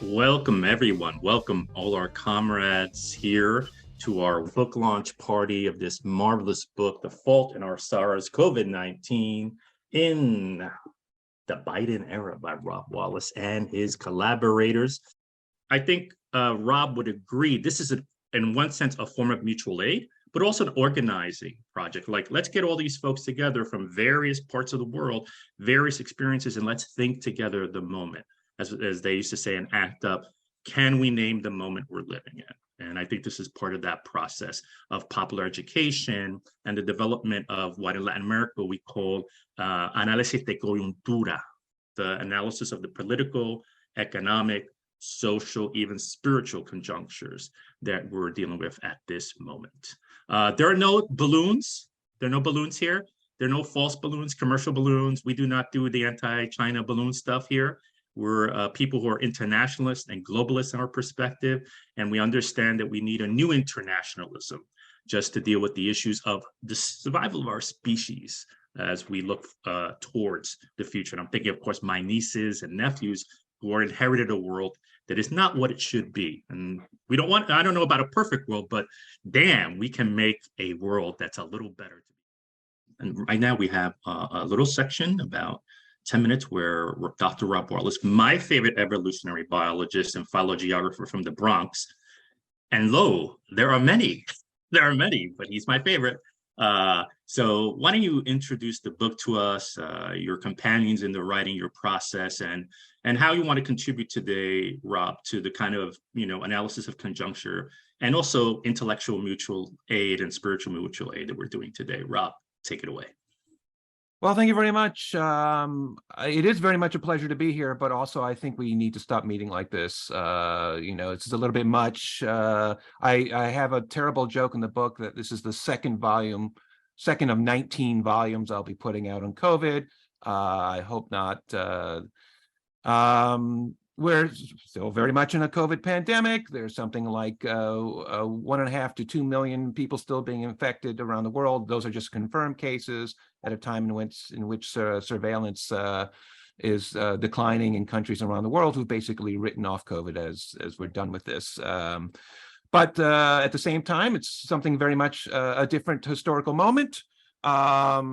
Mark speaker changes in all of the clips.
Speaker 1: Welcome, everyone. Welcome, all our comrades here to our book launch party of this marvelous book, The Fault in Our SARS, COVID-19 in the Biden Era by Rob Wallace and his collaborators. I think Rob would agree. This is, in one sense, a form of mutual aid, but also an organizing project. Like, let's get all these folks together from various parts of the world, various experiences, and let's think together the moment. As they used to say in ACT UP, can we name the moment we're living in? And I think this is part of that process of popular education and the development of what in Latin America we call análisis de coyuntura, the analysis of the political, economic, social, even spiritual conjunctures that we're dealing with at this moment. There are no balloons. There are no balloons here. There are no false balloons, commercial balloons. We do not do the anti-China balloon stuff here. We're people who are internationalists and globalists in our perspective, and we understand that we need a new internationalism just to deal with the issues of the survival of our species as we look towards the future. And I'm thinking, of course, my nieces and nephews who are inherited a world that is not what it should be. And we don't want, I don't know about a perfect world, but damn, we can make a world that's a little better. And right now we have a little section about 10 minutes where Dr. Rob Wallace, my favorite evolutionary biologist and phylogeographer from the Bronx, and lo, there are many, but he's my favorite. So why don't you introduce the book to us, your companions in the writing, your process, and how you want to contribute today, Rob, to the kind of, analysis of conjuncture and also intellectual mutual aid and spiritual mutual aid that we're doing today. Rob, take it away.
Speaker 2: Well, thank you very much. It is very much a pleasure to be here, but also I think we need to stop meeting like this. It's a little bit much. I have a terrible joke in the book that this is the second of 19 volumes I'll be putting out on COVID. I hope not. We're still very much in a COVID pandemic. There's something like 1.5 to 2 million people still being infected around the world. Those are just confirmed cases at a time in which surveillance is declining in countries around the world who've basically written off COVID as we're done with this. But at the same time, it's something very much a different historical moment. As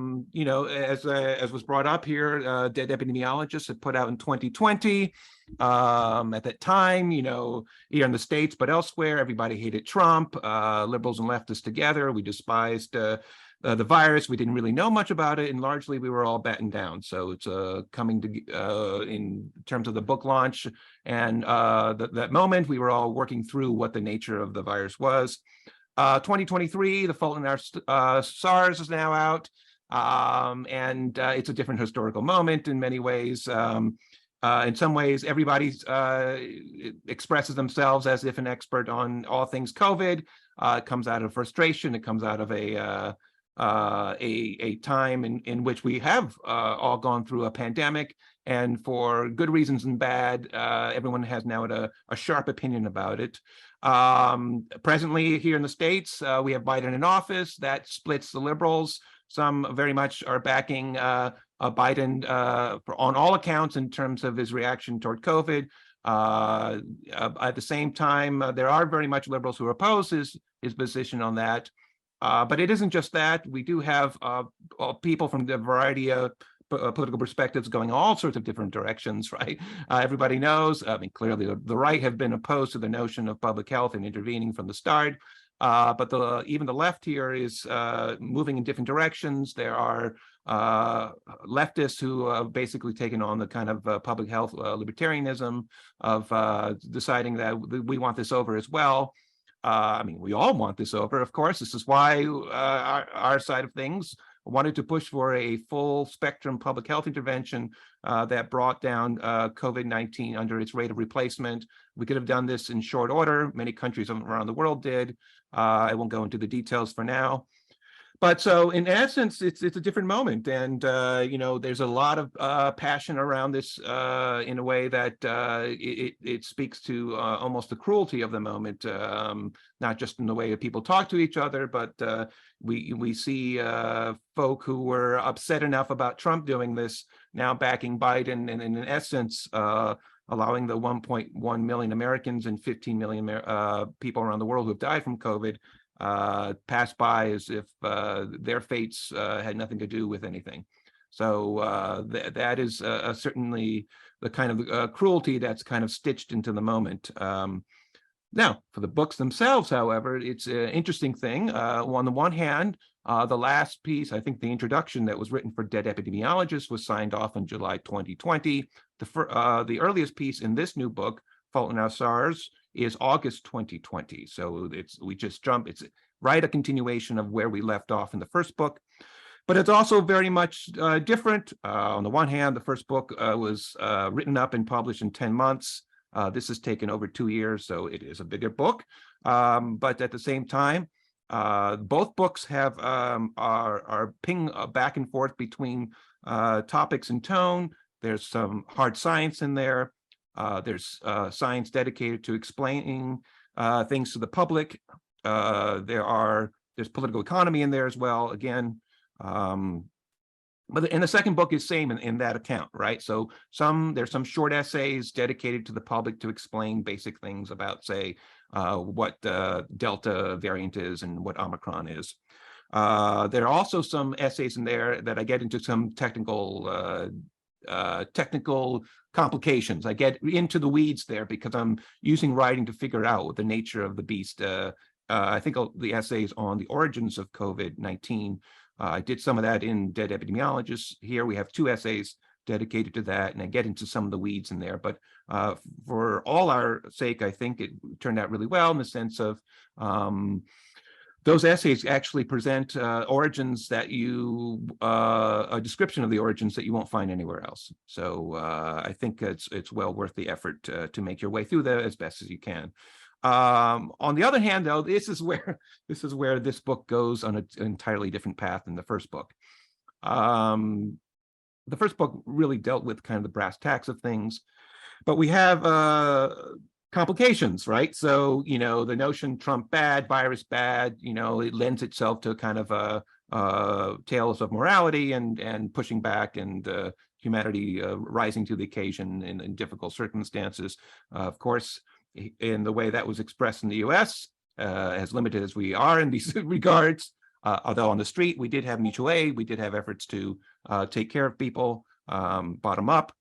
Speaker 2: was brought up here, dead epidemiologists had put out in 2020. At that time, here in the States, but elsewhere, everybody hated Trump, liberals and leftists together. We despised the virus. We didn't really know much about it, and largely we were all battened down. So it's coming to in terms of the book launch and that moment, we were all working through what the nature of the virus was. 2023, The Fault in Our SARS is now out, and it's a different historical moment in many ways. In some ways, everybody expresses themselves as if an expert on all things COVID. It comes out of frustration. It comes out of a time in which we have all gone through a pandemic, and for good reasons and bad, everyone has now a sharp opinion about it. Presently here in the States, we have Biden in office. That splits the liberals. Some very much are backing Biden on all accounts in terms of his reaction toward COVID. At the same time, there are very much liberals who oppose his position on that. But it isn't just that. We do have people from a variety of political perspectives going all sorts of different directions, right? Everybody knows, clearly the right have been opposed to the notion of public health and intervening from the start. But even the left here is moving in different directions. There are leftists who have basically taken on the kind of public health libertarianism of deciding that we want this over as well. We all want this over, of course. This is why our side of things wanted to push for a full spectrum public health intervention that brought down COVID-19 under its rate of replacement. We could have done this in short order. Many countries around the world did. I won't go into the details for now. But so in essence, it's a different moment. And, there's a lot of passion around this in a way that it speaks to almost the cruelty of the moment, not just in the way that people talk to each other, but we see folk who were upset enough about Trump doing this now backing Biden, and in essence, allowing the 1.1 million Americans and 15 million people around the world who have died from COVID pass by as if their fates had nothing to do with anything. So that is certainly the kind of cruelty that's kind of stitched into the moment. Now, for the books themselves, however, it's an interesting thing. On the one hand, the last piece, I think the introduction that was written for Dead Epidemiologists was signed off in July 2020. The earliest piece in this new book, Fault in Our SARS, is August 2020. So we just jump. It's right a continuation of where we left off in the first book. But it's also very much different. On the one hand, the first book was written up and published in 10 months. This has taken over 2 years, so it is a bigger book. But at the same time, both books have are ping back and forth between topics and tone. There's some hard science in there. There's science dedicated to explaining things to the public. There's political economy in there as well. Again, but the second book is same in that account, right? So there's some short essays dedicated to the public to explain basic things about, say, what Delta variant is and what Omicron is. There are also some essays in there that I get into some technical complications. I get into the weeds there because I'm using writing to figure out the nature of the beast. I think the essays on the origins of COVID-19. I did some of that in Dead Epidemiologists. Here we have 2 essays dedicated to that, and I get into some of the weeds in there. But for all our sake, I think it turned out really well in the sense of those essays actually present origins that a description of the origins that you won't find anywhere else. So I think it's well worth the effort to make your way through that as best as you can. On the other hand, though, this is where this book goes on an entirely different path than the first book. The first book really dealt with kind of the brass tacks of things, but we have complications, right? So, the notion Trump bad, virus bad, it lends itself to kind of tales of morality and pushing back and humanity rising to the occasion in difficult circumstances. Of course, in the way that was expressed in the US, as limited as we are in these regards, although on the street we did have mutual aid, we did have efforts to take care of people, bottom up.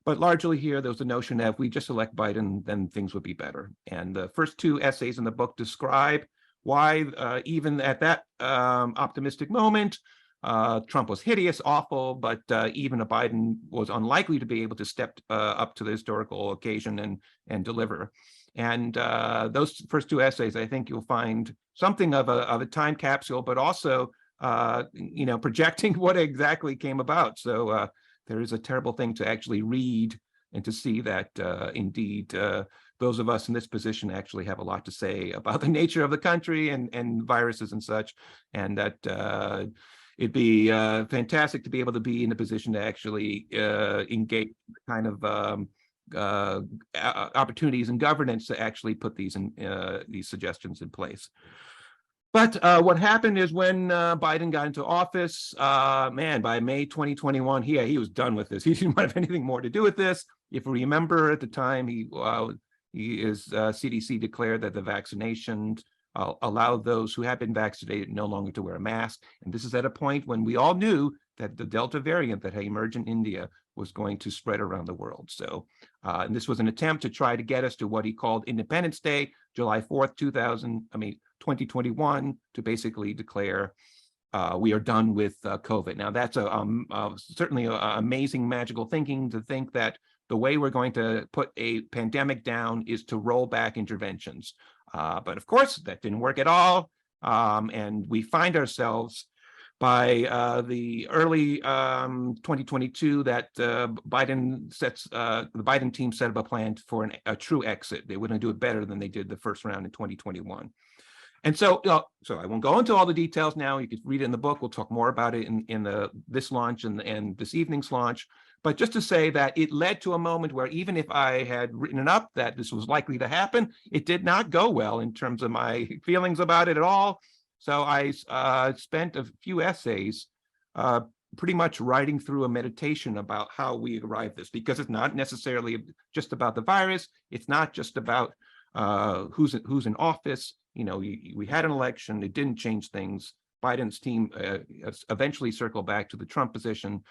Speaker 2: But largely here, there was the notion that if we just elect Biden, then things would be better. And the first 2 essays in the book describe why, even at that optimistic moment, Trump was hideous, awful, but even a Biden was unlikely to be able to step up to the historical occasion and deliver. And those first 2 essays, I think you'll find something of a time capsule, but also, projecting what exactly came about. So there is a terrible thing to actually read and to see that indeed those of us in this position actually have a lot to say about the nature of the country and viruses and such, and that it'd be fantastic to be able to be in a position to actually engage kind of opportunities and governance to actually put these suggestions in place. But what happened is when Biden got into office, by May 2021, he was done with this. He didn't have anything more to do with this. If we remember at the time, CDC declared that the vaccinations allowed those who had been vaccinated no longer to wear a mask. And this is at a point when we all knew that the Delta variant that had emerged in India was going to spread around the world. So, and this was an attempt to try to get us to what he called Independence Day, July 4th, 2021, to basically declare we are done with COVID. Now, that's certainly amazing, magical thinking to think that the way we're going to put a pandemic down is to roll back interventions. But of course, that didn't work at all. And we find ourselves by the early 2022 that the Biden team set up a plan for a true exit. They were going to do it better than they did the first round in 2021. And so I won't go into all the details now. You can read it in the book. We'll talk more about it in this launch and this evening's launch. But just to say that it led to a moment where even if I had written it up that this was likely to happen, it did not go well in terms of my feelings about it at all. So I spent a few essays pretty much writing through a meditation about how we arrive at this, because it's not necessarily just about the virus. It's not just about who's in office. You know, we had an election. It didn't change things. Biden's team eventually circled back to the Trump position.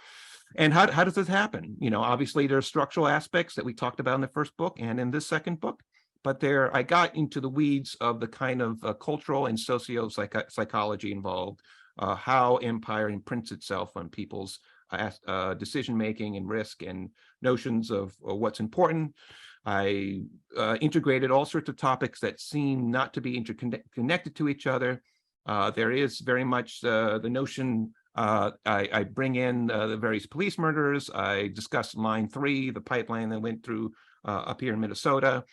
Speaker 2: And how does this happen? You know, obviously there are structural aspects that we talked about in the first book and in this second book, but I got into the weeds of the kind of cultural and psychology involved, how empire imprints itself on people's decision-making and risk and notions of what's important. I integrated all sorts of topics that seem not to be interconnected to each other. There is very much the notion, I bring in the various police murders. I discuss Line 3, the pipeline that went through up here in Minnesota,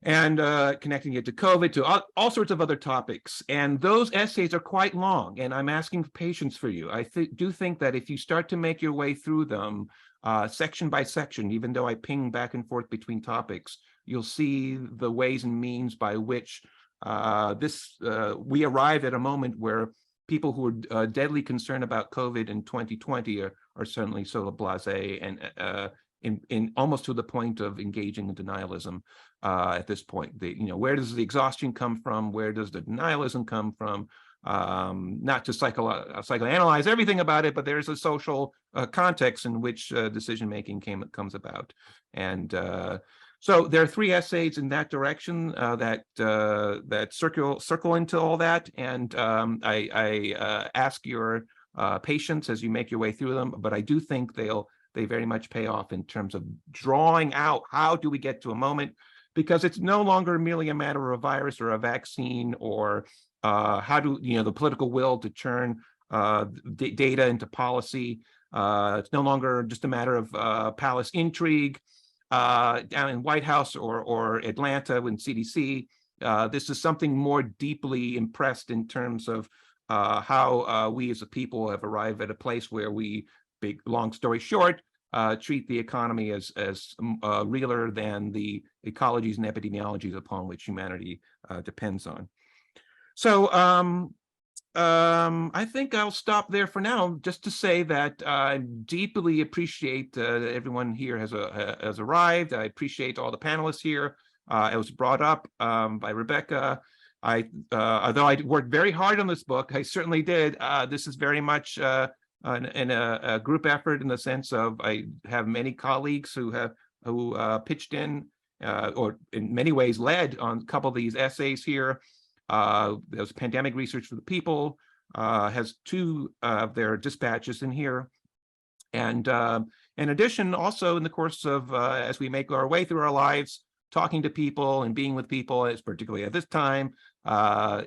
Speaker 2: and connecting it to COVID, to all sorts of other topics. And those essays are quite long, and I'm asking for patience for you. I do think that if you start to make your way through them section by section, even though I ping back and forth between topics, you'll see the ways and means by which we arrive at a moment where people who are deadly concerned about COVID in 2020 are certainly sort of blasé and in almost to the point of engaging in denialism at this point. Where does the exhaustion come from? Where does the denialism come from? Not to psychoanalyze everything about it, but there's a social context in which decision-making comes about. And so there are 3 essays in that direction that circle into all that. And I ask your patience as you make your way through them, but I do think they very much pay off in terms of drawing out how do we get to a moment, because it's no longer merely a matter of a virus or a vaccine or how do the political will to turn data into policy. It's no longer just a matter of palace intrigue down in White House or Atlanta with CDC. This is something more deeply impressed in terms of how we as a people have arrived at a place where we, long story short, treat the economy as realer than the ecologies and epidemiologies upon which humanity depends on. So I think I'll stop there for now, just to say that I deeply appreciate that everyone here has arrived. I appreciate all the panelists here. It was brought up by Rebecca. Although I worked very hard on this book, I certainly did. This is very much in a group effort, in the sense of I have many colleagues who pitched in or in many ways led on a couple of these essays here. There's Pandemic Research for the People, has 2 of their dispatches in here. And in addition, also in the course of, as we make our way through our lives, talking to people and being with people, as particularly at this time,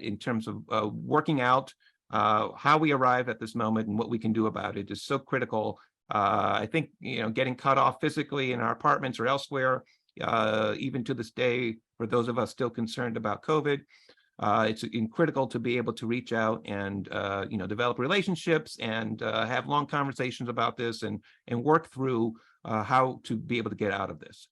Speaker 2: in terms of working out how we arrive at this moment and what we can do about it is so critical. I think, getting cut off physically in our apartments or elsewhere, even to this day, for those of us still concerned about COVID, it's critical to be able to reach out and develop relationships and have long conversations about this and work through how to be able to get out of this.